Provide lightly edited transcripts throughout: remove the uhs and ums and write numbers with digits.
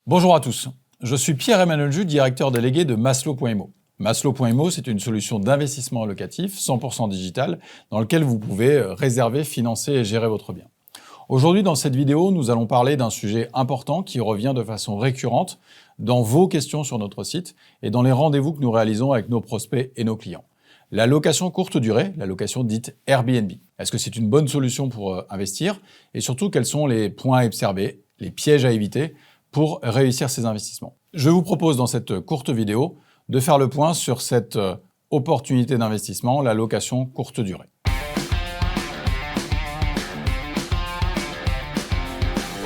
Bonjour à tous, je suis Pierre-Emmanuel Jus, directeur délégué de Maslow.imo. Maslow.imo, c'est une solution d'investissement locatif 100% digital dans lequel vous pouvez réserver, financer et gérer votre bien. Aujourd'hui, dans cette vidéo, nous allons parler d'un sujet important qui revient de façon récurrente dans vos questions sur notre site et dans les rendez-vous que nous réalisons avec nos prospects et nos clients. La location courte durée, la location dite Airbnb. Est-ce que c'est une bonne solution pour investir? Et surtout, quels sont les points à observer, les pièges à éviter pour réussir ces investissements? Je vous propose dans cette courte vidéo de faire le point sur cette opportunité d'investissement, la location courte durée.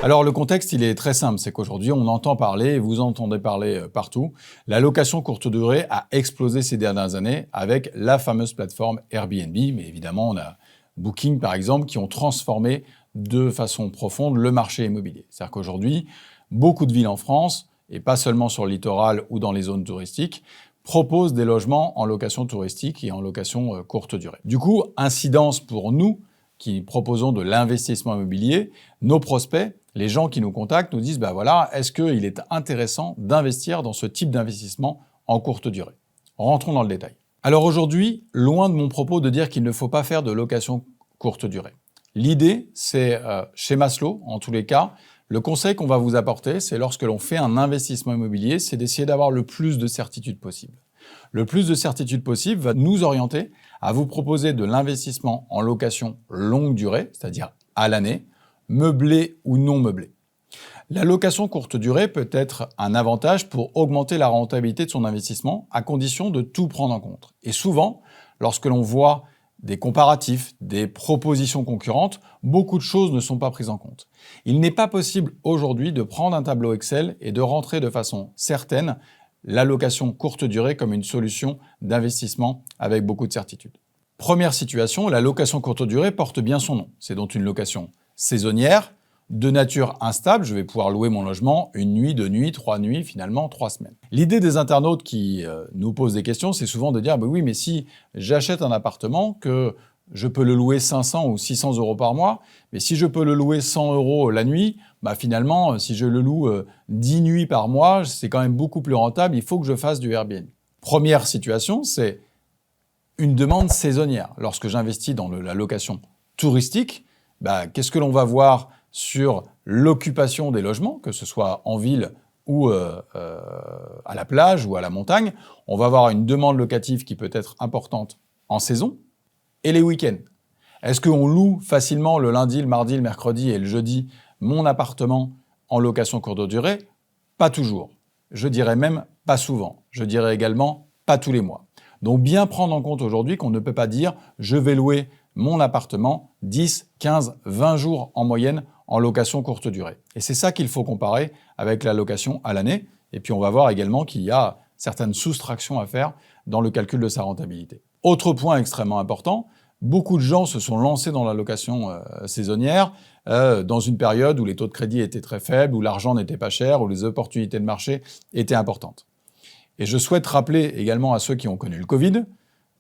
Alors le contexte, il est très simple, c'est qu'aujourd'hui on entend parler, et vous entendez parler partout, la location courte durée a explosé ces dernières années avec la fameuse plateforme Airbnb, mais évidemment on a Booking par exemple qui ont transformé de façon profonde le marché immobilier. C'est-à-dire qu'aujourd'hui, beaucoup de villes en France, et pas seulement sur le littoral ou dans les zones touristiques, proposent des logements en location touristique et en location courte durée. Du coup, incidence pour nous qui proposons de l'investissement immobilier, nos prospects, les gens qui nous contactent nous disent « voilà, est-ce qu'il est intéressant d'investir dans ce type d'investissement en courte durée ?» Rentrons dans le détail. Alors aujourd'hui, loin de mon propos de dire qu'il ne faut pas faire de location courte durée. L'idée, c'est chez Maslow, en tous les cas, le conseil qu'on va vous apporter, c'est lorsque l'on fait un investissement immobilier, c'est d'essayer d'avoir le plus de certitude possible. Le plus de certitude possible va nous orienter à vous proposer de l'investissement en location longue durée, c'est-à-dire à l'année, meublé ou non meublé. La location courte durée peut être un avantage pour augmenter la rentabilité de son investissement à condition de tout prendre en compte. Et souvent, lorsque l'on voit des comparatifs, des propositions concurrentes, beaucoup de choses ne sont pas prises en compte. Il n'est pas possible aujourd'hui de prendre un tableau Excel et de rentrer de façon certaine la location courte durée comme une solution d'investissement avec beaucoup de certitude. Première situation, la location courte durée porte bien son nom. C'est donc une location saisonnière, de nature instable. Je vais pouvoir louer mon logement une nuit, 2 nuits, 3 nuits, finalement 3 semaines. L'idée des internautes qui nous posent des questions, c'est souvent de dire oui, mais si j'achète un appartement, que je peux le louer 500 ou 600 euros par mois, mais si je peux le louer 100 euros la nuit, finalement, si je le loue 10 nuits par mois, c'est quand même beaucoup plus rentable, il faut que je fasse du Airbnb. Première situation, c'est une demande saisonnière. Lorsque j'investis dans la location touristique, qu'est-ce que l'on va voir sur l'occupation des logements, que ce soit en ville ou à la plage ou à la montagne? On va avoir une demande locative qui peut être importante en saison et les week-ends. Est-ce qu'on loue facilement le lundi, le mardi, le mercredi et le jeudi mon appartement en location courte durée? Pas toujours. Je dirais même pas souvent. Je dirais également pas tous les mois. Donc bien prendre en compte aujourd'hui qu'on ne peut pas dire je vais louer mon appartement 10, 15, 20 jours en moyenne en location courte durée. Et c'est ça qu'il faut comparer avec la location à l'année. Et puis on va voir également qu'il y a certaines soustractions à faire dans le calcul de sa rentabilité. Autre point extrêmement important, beaucoup de gens se sont lancés dans la location saisonnière dans une période où les taux de crédit étaient très faibles, où l'argent n'était pas cher, où les opportunités de marché étaient importantes. Et je souhaite rappeler également à ceux qui ont connu le Covid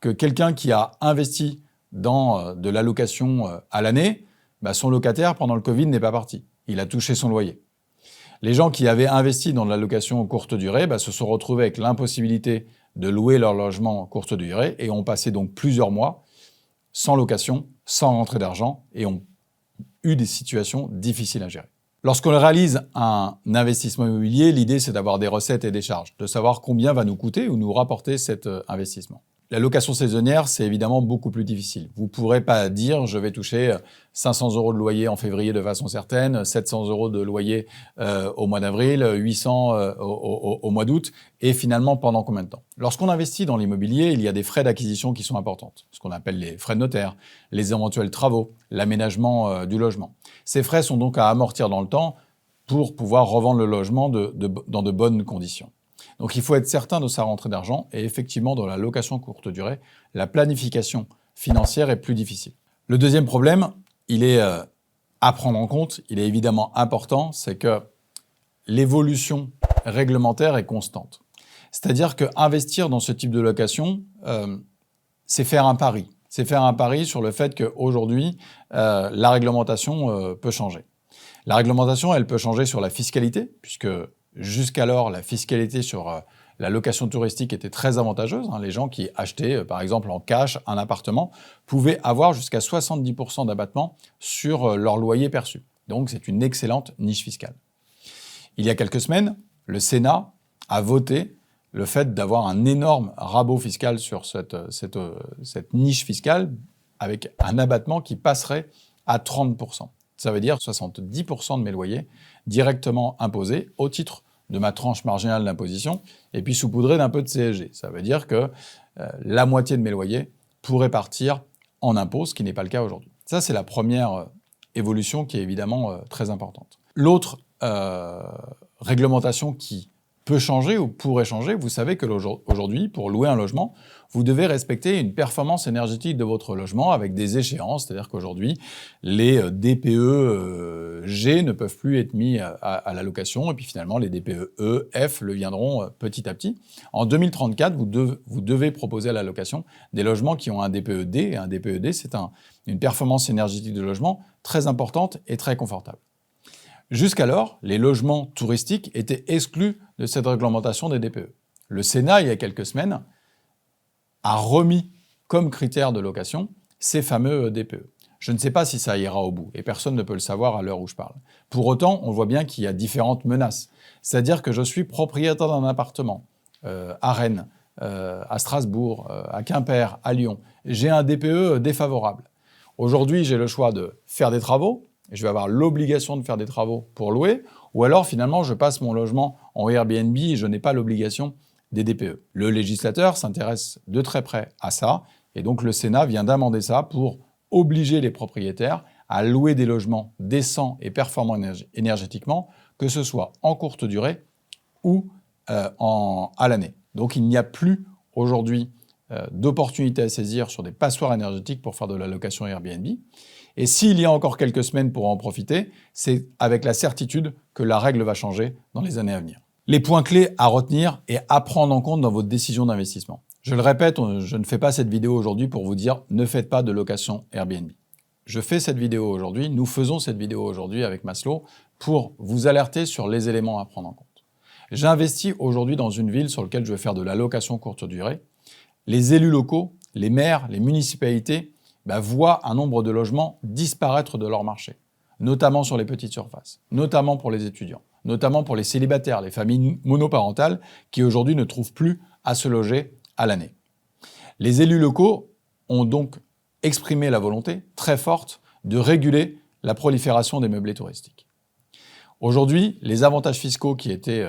que quelqu'un qui a investi dans de la location à l'année, son locataire pendant le Covid n'est pas parti. Il a touché son loyer. Les gens qui avaient investi dans de la location courte durée se sont retrouvés avec l'impossibilité de louer leur logement courte durée et ont passé donc plusieurs mois sans location, sans rentrée d'argent et ont eu des situations difficiles à gérer. Lorsqu'on réalise un investissement immobilier, l'idée c'est d'avoir des recettes et des charges, de savoir combien va nous coûter ou nous rapporter cet investissement. La location saisonnière, c'est évidemment beaucoup plus difficile. Vous ne pourrez pas dire je vais toucher 500 euros de loyer en février de façon certaine, 700 euros de loyer au mois d'avril, 800 au mois d'août et finalement pendant combien de temps? Lorsqu'on investit dans l'immobilier, il y a des frais d'acquisition qui sont importants, ce qu'on appelle les frais de notaire, les éventuels travaux, l'aménagement du logement. Ces frais sont donc à amortir dans le temps pour pouvoir revendre le logement dans de bonnes conditions. Donc il faut être certain de sa rentrée d'argent et effectivement dans la location courte durée, la planification financière est plus difficile. Le deuxième problème, il est à prendre en compte, il est évidemment important, c'est que l'évolution réglementaire est constante. C'est-à-dire qu'investir dans ce type de location, c'est faire un pari. C'est faire un pari sur le fait qu'aujourd'hui, la réglementation peut changer. La réglementation, elle peut changer sur la fiscalité, puisque Jusqu'alors, la fiscalité sur la location touristique était très avantageuse. Les gens qui achetaient, par exemple, en cash un appartement pouvaient avoir jusqu'à 70% d'abattement sur leur loyer perçu. Donc, c'est une excellente niche fiscale. Il y a quelques semaines, le Sénat a voté le fait d'avoir un énorme rabot fiscal sur cette niche fiscale avec un abattement qui passerait à 30%. Ça veut dire 70% de mes loyers directement imposés au titre de ma tranche marginale d'imposition et puis saupoudrés d'un peu de CSG. Ça veut dire que la moitié de mes loyers pourrait partir en impôts, ce qui n'est pas le cas aujourd'hui. Ça, c'est la première évolution qui est évidemment très importante. L'autre réglementation qui peut changer ou pourrait changer, vous savez que aujourd'hui, pour louer un logement, vous devez respecter une performance énergétique de votre logement avec des échéances, c'est-à-dire qu'aujourd'hui, les DPE G ne peuvent plus être mis à la location, et puis finalement, les DPE E, F le viendront petit à petit. En 2034, vous devez proposer à la location des logements qui ont un DPE D, et un DPE D, c'est une performance énergétique de logement très importante et très confortable. Jusqu'alors, les logements touristiques étaient exclus de cette réglementation des DPE. Le Sénat, il y a quelques semaines, a remis comme critère de location ces fameux DPE. Je ne sais pas si ça ira au bout, et personne ne peut le savoir à l'heure où je parle. Pour autant, on voit bien qu'il y a différentes menaces. C'est-à-dire que je suis propriétaire d'un appartement à Rennes, à Strasbourg, à Quimper, à Lyon. J'ai un DPE défavorable. Aujourd'hui, j'ai le choix de faire des travaux, je vais avoir l'obligation de faire des travaux pour louer, ou alors finalement je passe mon logement en Airbnb et je n'ai pas l'obligation des DPE. Le législateur s'intéresse de très près à ça, et donc le Sénat vient d'amender ça pour obliger les propriétaires à louer des logements décents et performants énergétiquement, que ce soit en courte durée ou à l'année. Donc il n'y a plus aujourd'hui d'opportunités à saisir sur des passoires énergétiques pour faire de la location Airbnb. Et s'il y a encore quelques semaines pour en profiter, c'est avec la certitude que la règle va changer dans les années à venir. Les points clés à retenir et à prendre en compte dans votre décision d'investissement. Je le répète, je ne fais pas cette vidéo aujourd'hui pour vous dire ne faites pas de location Airbnb. Je fais cette vidéo aujourd'hui, nous faisons cette vidéo aujourd'hui avec Maslow pour vous alerter sur les éléments à prendre en compte. J'investis aujourd'hui dans une ville sur laquelle je vais faire de la location courte durée. Les élus locaux, les maires, les municipalités voient un nombre de logements disparaître de leur marché, notamment sur les petites surfaces, notamment pour les étudiants, notamment pour les célibataires, les familles monoparentales qui aujourd'hui ne trouvent plus à se loger à l'année. Les élus locaux ont donc exprimé la volonté très forte de réguler la prolifération des meublés touristiques. Aujourd'hui, les avantages fiscaux qui étaient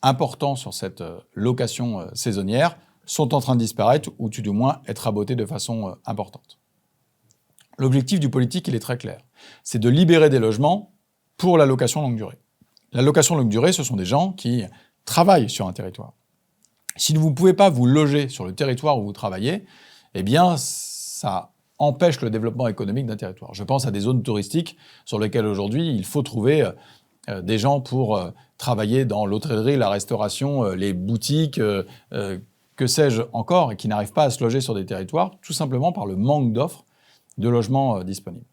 importants sur cette location saisonnière sont en train de disparaître ou tout du moins être rabotés de façon importante. L'objectif du politique, il est très clair. C'est de libérer des logements pour la location longue durée. La location longue durée, ce sont des gens qui travaillent sur un territoire. Si vous ne pouvez pas vous loger sur le territoire où vous travaillez, eh bien, ça empêche le développement économique d'un territoire. Je pense à des zones touristiques sur lesquelles aujourd'hui, il faut trouver des gens pour travailler dans l'hôtellerie, la restauration, les boutiques, que sais-je encore, et qui n'arrivent pas à se loger sur des territoires, tout simplement par le manque d'offres de logements disponibles.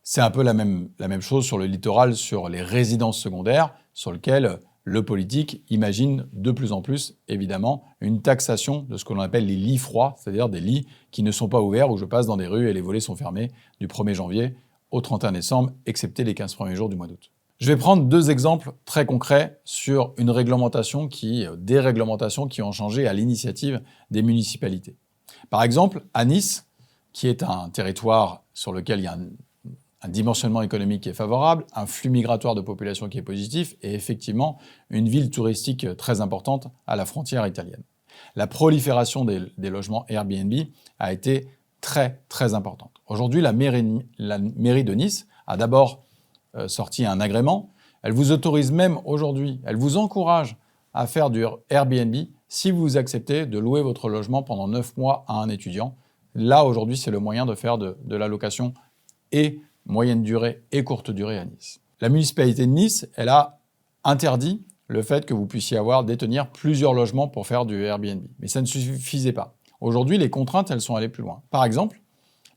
C'est un peu la même chose sur le littoral, sur les résidences secondaires, sur lesquelles le politique imagine de plus en plus, évidemment, une taxation de ce que l'on appelle les lits froids, c'est-à-dire des lits qui ne sont pas ouverts, où je passe dans des rues et les volets sont fermés du 1er janvier au 31 décembre, excepté les 15 premiers jours du mois d'août. Je vais prendre deux exemples très concrets sur une réglementation des réglementations qui ont changé à l'initiative des municipalités. Par exemple, à Nice, qui est un territoire sur lequel il y a un dimensionnement économique qui est favorable, un flux migratoire de population qui est positif et effectivement une ville touristique très importante à la frontière italienne. La prolifération des logements Airbnb a été très très importante. Aujourd'hui, la mairie de Nice a d'abord sorti un agrément. Elle vous autorise même aujourd'hui, elle vous encourage à faire du Airbnb si vous acceptez de louer votre logement pendant 9 mois à un étudiant. Là, aujourd'hui, c'est le moyen de faire de la location et moyenne durée et courte durée à Nice. La municipalité de Nice, elle a interdit le fait que vous puissiez détenir plusieurs logements pour faire du Airbnb. Mais ça ne suffisait pas. Aujourd'hui, les contraintes, elles sont allées plus loin. Par exemple,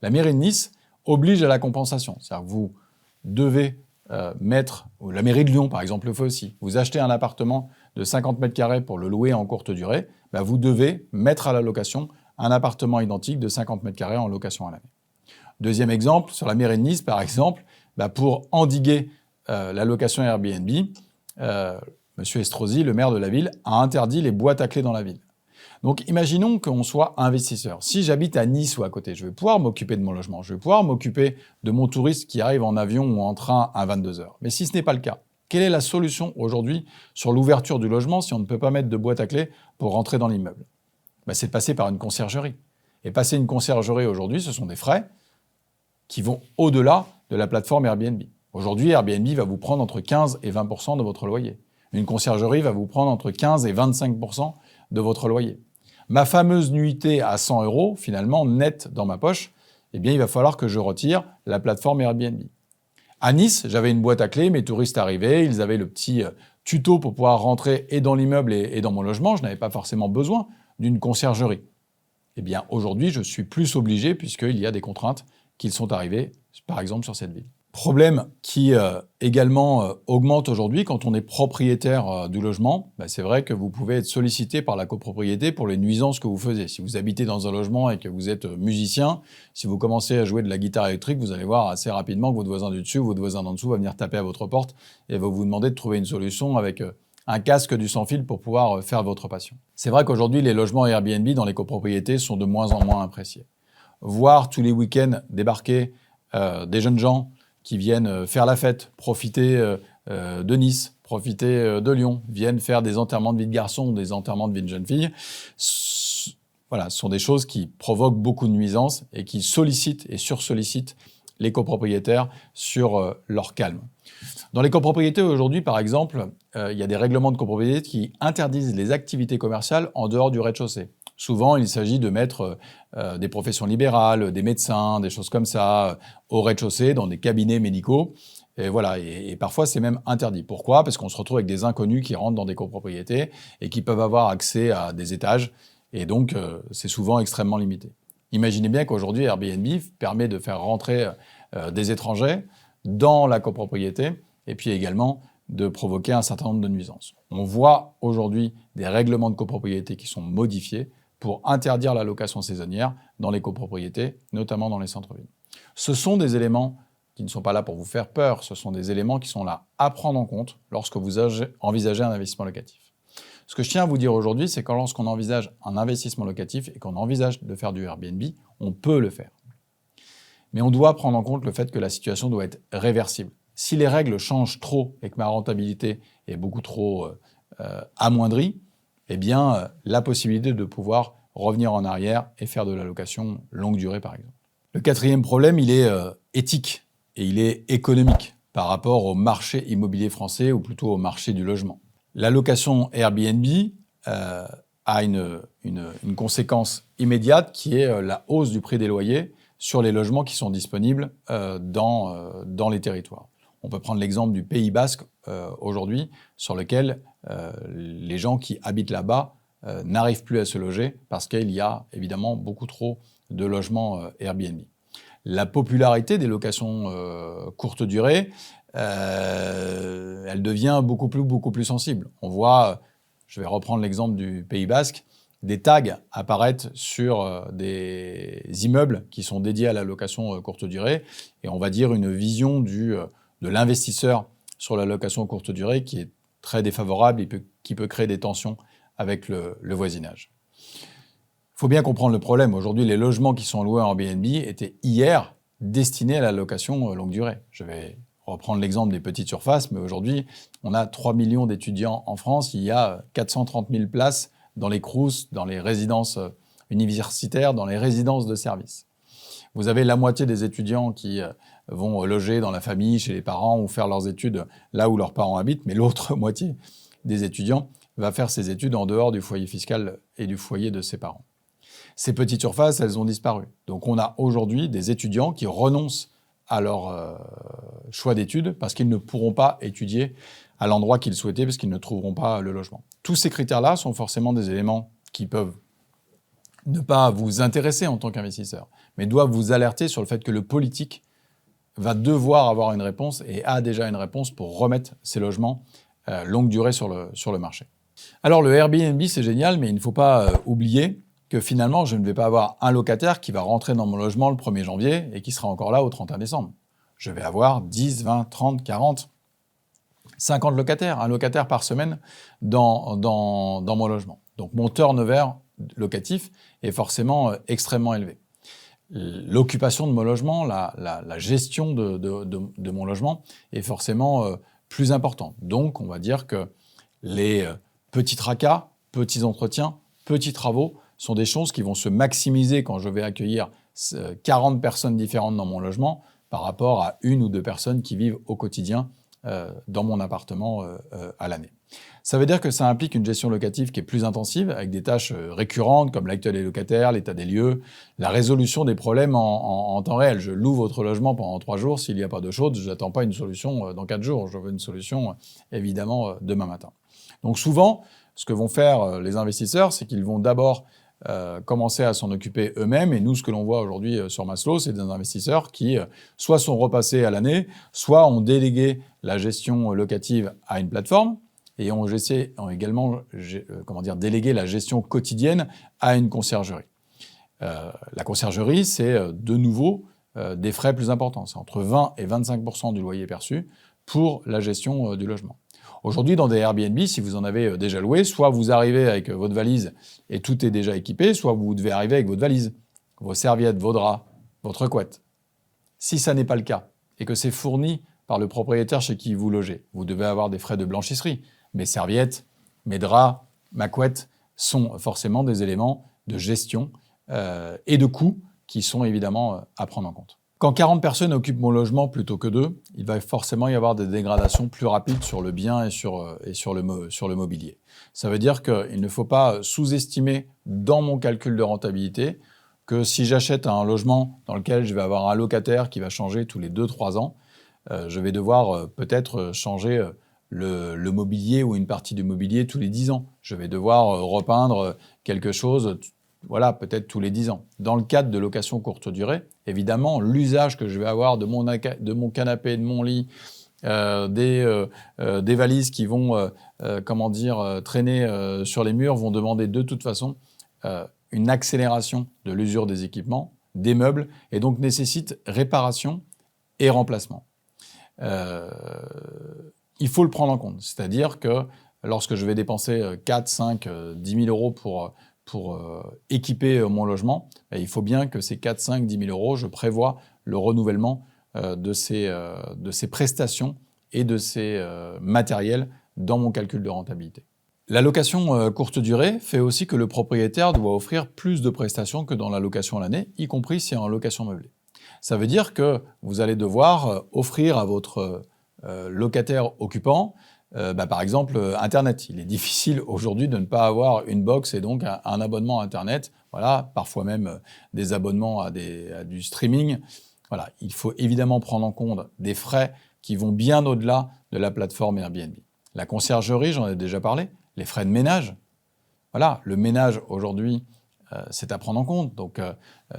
la mairie de Nice oblige à la compensation. C'est-à-dire que vous devez ou la mairie de Lyon par exemple le fait aussi, vous achetez un appartement de 50 mètres carrés pour le louer en courte durée, vous devez mettre à la location un appartement identique de 50 mètres carrés en location à l'année. Deuxième exemple, sur la mairie de Nice par exemple, pour endiguer la location Airbnb, Monsieur Estrosi, le maire de la ville, a interdit les boîtes à clés dans la ville. Donc imaginons qu'on soit investisseur. Si j'habite à Nice ou à côté, je vais pouvoir m'occuper de mon logement, je vais pouvoir m'occuper de mon touriste qui arrive en avion ou en train à 22h. Mais si ce n'est pas le cas, quelle est la solution aujourd'hui sur l'ouverture du logement si on ne peut pas mettre de boîte à clés pour rentrer dans l'immeuble ? C'est de passer par une conciergerie. Et passer une conciergerie aujourd'hui, ce sont des frais qui vont au-delà de la plateforme Airbnb. Aujourd'hui, Airbnb va vous prendre entre 15 et 20% de votre loyer. Une conciergerie va vous prendre entre 15 et 25% de votre loyer. Ma fameuse nuitée à 100 €, finalement, nette dans ma poche, il va falloir que je retire la plateforme Airbnb. À Nice, j'avais une boîte à clés, mes touristes arrivaient, ils avaient le petit tuto pour pouvoir rentrer et dans l'immeuble et dans mon logement. Je n'avais pas forcément besoin d'une conciergerie. Aujourd'hui, je suis plus obligé puisqu'il y a des contraintes qui sont arrivées, par exemple, sur cette ville. Problème qui également augmente aujourd'hui quand on est propriétaire du logement. C'est vrai que vous pouvez être sollicité par la copropriété pour les nuisances que vous faisiez. Si vous habitez dans un logement et que vous êtes musicien, si vous commencez à jouer de la guitare électrique, vous allez voir assez rapidement que votre voisin du dessus ou votre voisin d'en dessous va venir taper à votre porte et va vous demander de trouver une solution avec un casque du sans-fil pour pouvoir faire votre passion. C'est vrai qu'aujourd'hui, les logements Airbnb dans les copropriétés sont de moins en moins appréciés. Voir tous les week-ends débarquer des jeunes gens qui viennent faire la fête, profiter de Nice, profiter de Lyon, viennent faire des enterrements de vie de garçon, des enterrements de vie de jeune fille. Voilà, ce sont des choses qui provoquent beaucoup de nuisances et qui sollicitent et sursollicitent les copropriétaires sur leur calme. Dans les copropriétés aujourd'hui, par exemple, il y a des règlements de copropriété qui interdisent les activités commerciales en dehors du rez-de-chaussée. Souvent, il s'agit de mettre des professions libérales, des médecins, des choses comme ça, au rez-de-chaussée, dans des cabinets médicaux. Et voilà, et parfois, c'est même interdit. Pourquoi ? Parce qu'on se retrouve avec des inconnus qui rentrent dans des copropriétés et qui peuvent avoir accès à des étages. Et donc, c'est souvent extrêmement limité. Imaginez bien qu'aujourd'hui, Airbnb permet de faire rentrer des étrangers dans la copropriété et puis également de provoquer un certain nombre de nuisances. On voit aujourd'hui des règlements de copropriété qui sont modifiés pour interdire la location saisonnière dans les copropriétés, notamment dans les centres-villes. Ce sont des éléments qui ne sont pas là pour vous faire peur, ce sont des éléments qui sont là à prendre en compte lorsque vous envisagez un investissement locatif. Ce que je tiens à vous dire aujourd'hui, c'est que lorsqu'on envisage un investissement locatif et qu'on envisage de faire du Airbnb, on peut le faire. Mais on doit prendre en compte le fait que la situation doit être réversible. Si les règles changent trop et que ma rentabilité est beaucoup trop amoindrie, la possibilité de pouvoir revenir en arrière et faire de la location longue durée, par exemple. Le quatrième problème, il est éthique et il est économique par rapport au marché immobilier français ou plutôt au marché du logement. La location Airbnb a une conséquence immédiate qui est la hausse du prix des loyers sur les logements qui sont disponibles dans les territoires. On peut prendre l'exemple du Pays Basque aujourd'hui, sur lequel les gens qui habitent là-bas n'arrivent plus à se loger parce qu'il y a évidemment beaucoup trop de logements Airbnb. La popularité des locations courte durée, elle devient beaucoup plus sensible. On voit, je vais reprendre l'exemple du Pays Basque, des tags apparaissent sur des immeubles qui sont dédiés à la location courte durée et on va dire une vision de l'investisseur sur la location courte durée qui est très défavorable et qui peut créer des tensions avec le voisinage. Il faut bien comprendre le problème. Aujourd'hui, les logements qui sont loués en Airbnb étaient hier destinés à la location longue durée. Je vais reprendre l'exemple des petites surfaces, mais aujourd'hui, on a 3 millions d'étudiants en France. Il y a 430 000 places dans les CROUS, dans les résidences universitaires, dans les résidences de services. Vous avez la moitié des étudiants qui vont loger dans la famille, chez les parents ou faire leurs études là où leurs parents habitent, mais l'autre moitié des étudiants va faire ses études en dehors du foyer fiscal et du foyer de ses parents. Ces petites surfaces, elles ont disparu. Donc on a aujourd'hui des étudiants qui renoncent à leur choix d'études parce qu'ils ne pourront pas étudier à l'endroit qu'ils souhaitaient parce qu'ils ne trouveront pas le logement. Tous ces critères-là sont forcément des éléments qui peuvent ne pas vous intéresser en tant qu'investisseur, mais doivent vous alerter sur le fait que le politique va devoir avoir une réponse et a déjà une réponse pour remettre ces logements longue durée sur le marché. Alors le Airbnb, c'est génial, mais il ne faut pas oublier que finalement, je ne vais pas avoir un locataire qui va rentrer dans mon logement le 1er janvier et qui sera encore là au 31 décembre. Je vais avoir 10, 20, 30, 40, 50 locataires, un locataire par semaine dans mon logement. Donc mon turnover locatif est forcément extrêmement élevé. L'occupation de mon logement, la gestion de mon logement est forcément plus importante. Donc on va dire que les petits tracas, petits entretiens, petits travaux sont des choses qui vont se maximiser quand je vais accueillir 40 personnes différentes dans mon logement par rapport à une ou deux personnes qui vivent au quotidien dans mon appartement à l'année. Ça veut dire que ça implique une gestion locative qui est plus intensive, avec des tâches récurrentes comme l'accueil des locataires, l'état des lieux, la résolution des problèmes en temps réel. Je loue votre logement pendant 3 jours, s'il n'y a pas d'eau chaude, je n'attends pas une solution dans 4 jours, je veux une solution évidemment demain matin. Donc souvent, ce que vont faire les investisseurs, c'est qu'ils vont d'abord commencer à s'en occuper eux-mêmes. Et nous, ce que l'on voit aujourd'hui sur Maslow, c'est des investisseurs qui soit sont repassés à l'année, soit ont délégué la gestion locative à une plateforme et ont également délégué la gestion quotidienne à une conciergerie. La conciergerie, c'est de nouveau des frais plus importants. C'est entre 20 et 25% du loyer perçu pour la gestion du logement. Aujourd'hui, dans des Airbnb, si vous en avez déjà loué, soit vous arrivez avec votre valise et tout est déjà équipé, soit vous devez arriver avec votre valise, vos serviettes, vos draps, votre couette. Si ça n'est pas le cas et que c'est fourni par le propriétaire chez qui vous logez, vous devez avoir des frais de blanchisserie. Mes serviettes, mes draps, ma couette sont forcément des éléments de gestion et de coûts qui sont évidemment à prendre en compte. Quand 40 personnes occupent mon logement plutôt que 2, il va forcément y avoir des dégradations plus rapides sur le bien et sur le mobilier. Ça veut dire qu'il ne faut pas sous-estimer dans mon calcul de rentabilité que si j'achète un logement dans lequel je vais avoir un locataire qui va changer tous les 2-3 ans, je vais devoir peut-être changer le mobilier ou une partie du mobilier tous les 10 ans. Je vais devoir repeindre quelque chose peut-être tous les 10 ans. Dans le cadre de location courte durée, évidemment, l'usage que je vais avoir de mon canapé, de mon lit, des valises qui vont traîner sur les murs vont demander de toute façon une accélération de l'usure des équipements, des meubles, et donc nécessitent réparation et remplacement. Il faut le prendre en compte, c'est-à-dire que lorsque je vais dépenser 4, 5, 10 000 euros pour équiper mon logement, il faut bien que ces 4, 5, 10 000 euros, je prévois le renouvellement de ces prestations et de ces matériels dans mon calcul de rentabilité. La location courte durée fait aussi que le propriétaire doit offrir plus de prestations que dans la location à l'année, y compris si en location meublée. Ça veut dire que vous allez devoir offrir à votre locataire occupant par exemple, Internet. Il est difficile aujourd'hui de ne pas avoir une box et donc un abonnement Internet. Voilà, parfois même des abonnements à du streaming. Voilà, il faut évidemment prendre en compte des frais qui vont bien au-delà de la plateforme Airbnb. La conciergerie, j'en ai déjà parlé. Les frais de ménage. Voilà, le ménage aujourd'hui, c'est à prendre en compte. Donc,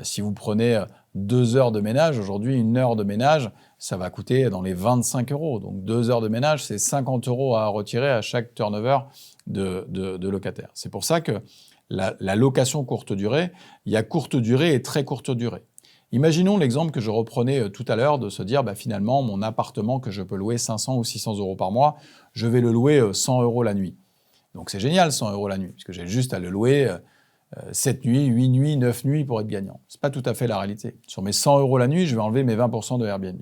si vous prenez 2 heures de ménage, aujourd'hui, 1 heure de ménage, ça va coûter dans les 25 euros. Donc 2 heures de ménage, c'est 50 euros à retirer à chaque turnover de locataire. C'est pour ça que la location courte durée, il y a courte durée et très courte durée. Imaginons l'exemple que je reprenais tout à l'heure de se dire finalement, mon appartement que je peux louer 500 ou 600 euros par mois, je vais le louer 100 euros la nuit. Donc c'est génial 100 euros la nuit, puisque j'ai juste à le louer 7 nuits, 8 nuits, 9 nuits pour être gagnant. Ce n'est pas tout à fait la réalité. Sur mes 100 euros la nuit, je vais enlever mes 20% de Airbnb.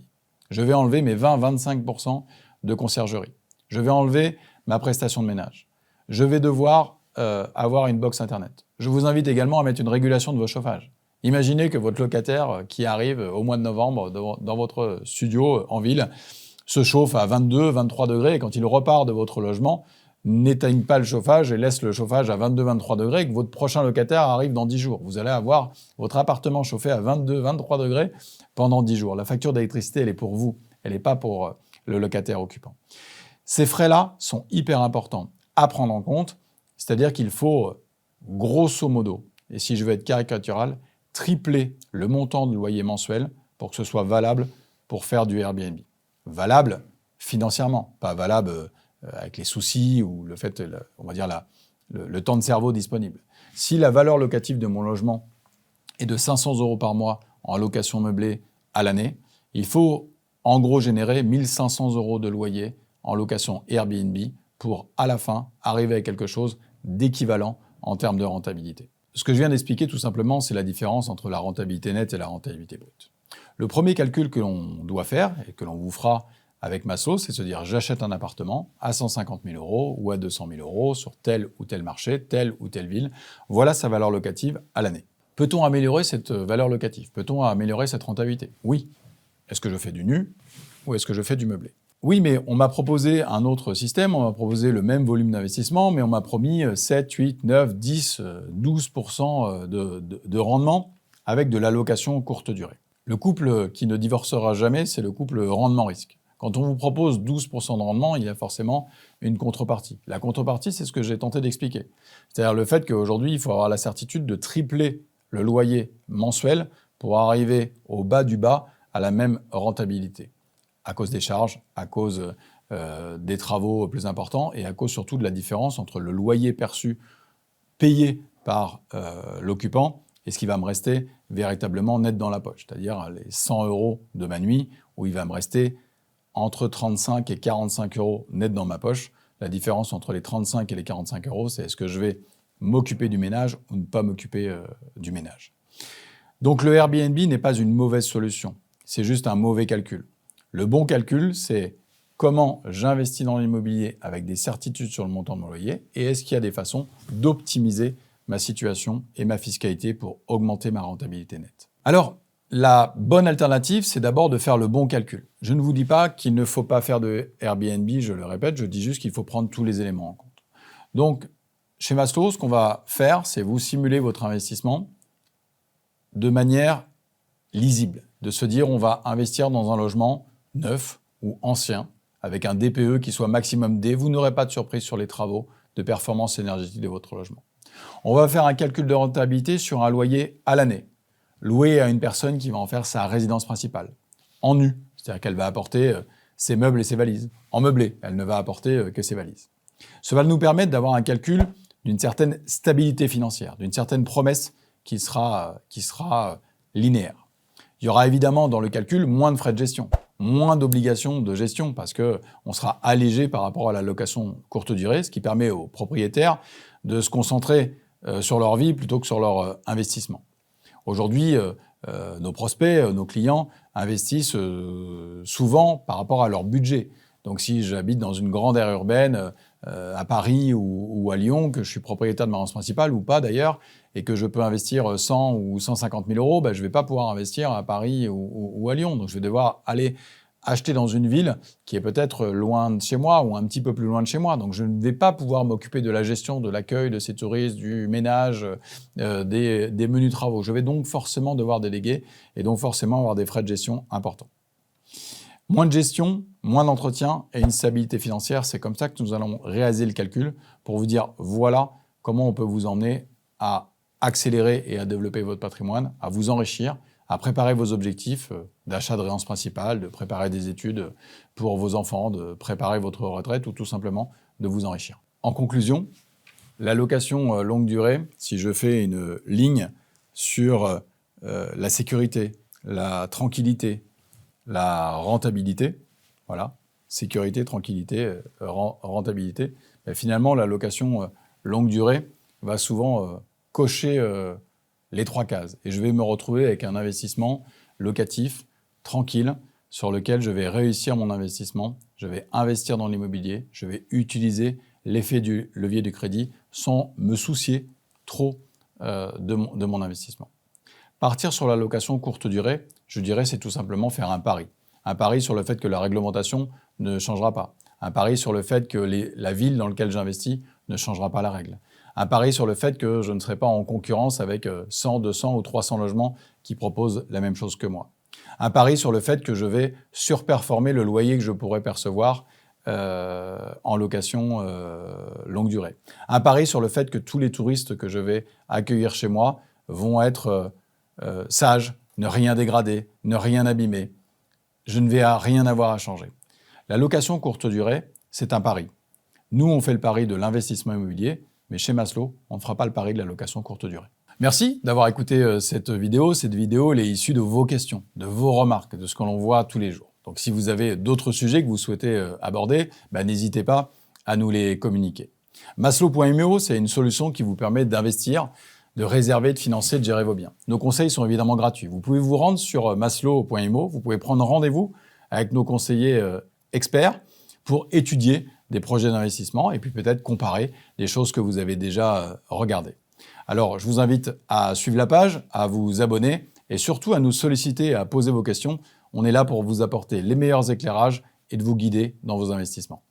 Je vais enlever mes 20-25% de conciergerie. Je vais enlever ma prestation de ménage. Je vais devoir avoir une box Internet. Je vous invite également à mettre une régulation de vos chauffages. Imaginez que votre locataire qui arrive au mois de novembre dans votre studio en ville se chauffe à 22, 23 degrés et quand il repart de votre logement, n'éteigne pas le chauffage et laisse le chauffage à 22-23 degrés et que votre prochain locataire arrive dans 10 jours. Vous allez avoir votre appartement chauffé à 22-23 degrés pendant 10 jours. La facture d'électricité, elle est pour vous, elle n'est pas pour le locataire occupant. Ces frais-là sont hyper importants à prendre en compte, c'est-à-dire qu'il faut, grosso modo, et si je veux être caricatural, tripler le montant du loyer mensuel pour que ce soit valable pour faire du Airbnb. Valable financièrement, pas valable avec les soucis ou le fait, on va dire, le temps de cerveau disponible. Si la valeur locative de mon logement est de 500 € par mois en location meublée à l'année, il faut en gros générer 1 500 € de loyer en location Airbnb pour, à la fin, arriver à quelque chose d'équivalent en termes de rentabilité. Ce que je viens d'expliquer, tout simplement, c'est la différence entre la rentabilité nette et la rentabilité brute. Le premier calcul que l'on doit faire, et que l'on vous fera avec Maslow, c'est de se dire j'achète un appartement à 150 000 € ou à 200 000 € sur tel ou tel marché, telle ou telle ville. Voilà sa valeur locative à l'année. Peut-on améliorer cette valeur locative? Peut-on améliorer cette rentabilité? Oui. Est-ce que je fais du nu ou est-ce que je fais du meublé? Oui, mais on m'a proposé un autre système, on m'a proposé le même volume d'investissement, mais on m'a promis 7, 8, 9, 10, 12% de rendement avec de l'allocation courte durée. Le couple qui ne divorcera jamais, c'est le couple rendement-risque. Quand on vous propose 12% de rendement, il y a forcément une contrepartie. La contrepartie, c'est ce que j'ai tenté d'expliquer. C'est-à-dire le fait qu'aujourd'hui, il faut avoir la certitude de tripler le loyer mensuel pour arriver au bas du bas à la même rentabilité. À cause des charges, à cause des travaux plus importants et à cause surtout de la différence entre le loyer perçu payé par l'occupant et ce qui va me rester véritablement net dans la poche, c'est-à-dire les 100 € de ma nuit où il va me rester entre 35 et 45 € net dans ma poche. La différence entre les 35 et les 45 €, c'est est-ce que je vais m'occuper du ménage ou ne pas m'occuper du ménage. Donc le Airbnb n'est pas une mauvaise solution, c'est juste un mauvais calcul. Le bon calcul, c'est comment j'investis dans l'immobilier avec des certitudes sur le montant de mon loyer et est-ce qu'il y a des façons d'optimiser ma situation et ma fiscalité pour augmenter ma rentabilité nette. Alors, la bonne alternative, c'est d'abord de faire le bon calcul. Je ne vous dis pas qu'il ne faut pas faire de Airbnb, je le répète, je dis juste qu'il faut prendre tous les éléments en compte. Donc, chez Maslow, ce qu'on va faire, c'est vous simuler votre investissement de manière lisible, de se dire on va investir dans un logement neuf ou ancien, avec un DPE qui soit maximum D, vous n'aurez pas de surprise sur les travaux de performance énergétique de votre logement. On va faire un calcul de rentabilité sur un loyer à l'année, loué à une personne qui va en faire sa résidence principale, en nu, c'est-à-dire qu'elle va apporter ses meubles et ses valises, en meublé, elle ne va apporter que ses valises. Ça va nous permettre d'avoir un calcul d'une certaine stabilité financière, d'une certaine promesse qui sera linéaire. Il y aura évidemment dans le calcul moins de frais de gestion, moins d'obligations de gestion parce qu'on sera allégé par rapport à la location courte durée, ce qui permet aux propriétaires de se concentrer sur leur vie plutôt que sur leur investissement. Aujourd'hui, nos prospects, nos clients investissent souvent par rapport à leur budget. Donc si j'habite dans une grande aire urbaine, à Paris ou à Lyon, que je suis propriétaire de ma résidence principale ou pas d'ailleurs, et que je peux investir 100 ou 150 000 €, je ne vais pas pouvoir investir à Paris ou à Lyon. Donc je vais devoir aller acheter dans une ville qui est peut-être loin de chez moi ou un petit peu plus loin de chez moi. Donc je ne vais pas pouvoir m'occuper de la gestion, de l'accueil de ces touristes, du ménage, des menus travaux. Je vais donc forcément devoir déléguer et donc forcément avoir des frais de gestion importants. Moins de gestion, moins d'entretien et une stabilité financière, c'est comme ça que nous allons réaliser le calcul pour vous dire voilà comment on peut vous emmener à accélérer et à développer votre patrimoine, à vous enrichir, à préparer vos objectifs d'achat de résidence principale, de préparer des études pour vos enfants, de préparer votre retraite ou tout simplement de vous enrichir. En conclusion, la location longue durée, si je fais une ligne sur la sécurité, la tranquillité, la rentabilité, voilà, sécurité, tranquillité, rentabilité, finalement la location longue durée va souvent cocher les 3 cases. Et je vais me retrouver avec un investissement locatif, tranquille, sur lequel je vais réussir mon investissement, je vais investir dans l'immobilier, je vais utiliser l'effet du levier du crédit sans me soucier trop de mon investissement. Partir sur la location courte durée, je dirais, c'est tout simplement faire un pari. Un pari sur le fait que la réglementation ne changera pas. Un pari sur le fait que la ville dans laquelle j'investis ne changera pas la règle. Un pari sur le fait que je ne serai pas en concurrence avec 100, 200 ou 300 logements qui proposent la même chose que moi. Un pari sur le fait que je vais surperformer le loyer que je pourrais percevoir en location longue durée. Un pari sur le fait que tous les touristes que je vais accueillir chez moi vont être sages, ne rien dégrader, ne rien abîmer. je ne vais rien avoir à changer. La location courte durée, c'est un pari. Nous, on fait le pari de l'investissement immobilier, mais chez Maslow, on ne fera pas le pari de la location courte durée. Merci d'avoir écouté cette vidéo. Cette vidéo, elle est issue de vos questions, de vos remarques, de ce que l'on voit tous les jours. Donc si vous avez d'autres sujets que vous souhaitez aborder, n'hésitez pas à nous les communiquer. Maslow.imo, c'est une solution qui vous permet d'investir, de réserver, de financer, de gérer vos biens. Nos conseils sont évidemment gratuits. Vous pouvez vous rendre sur maslow.imo, vous pouvez prendre rendez-vous avec nos conseillers experts pour étudier des projets d'investissement et puis peut-être comparer des choses que vous avez déjà regardées. Alors, je vous invite à suivre la page, à vous abonner et surtout à nous solliciter et à poser vos questions. On est là pour vous apporter les meilleurs éclairages et de vous guider dans vos investissements.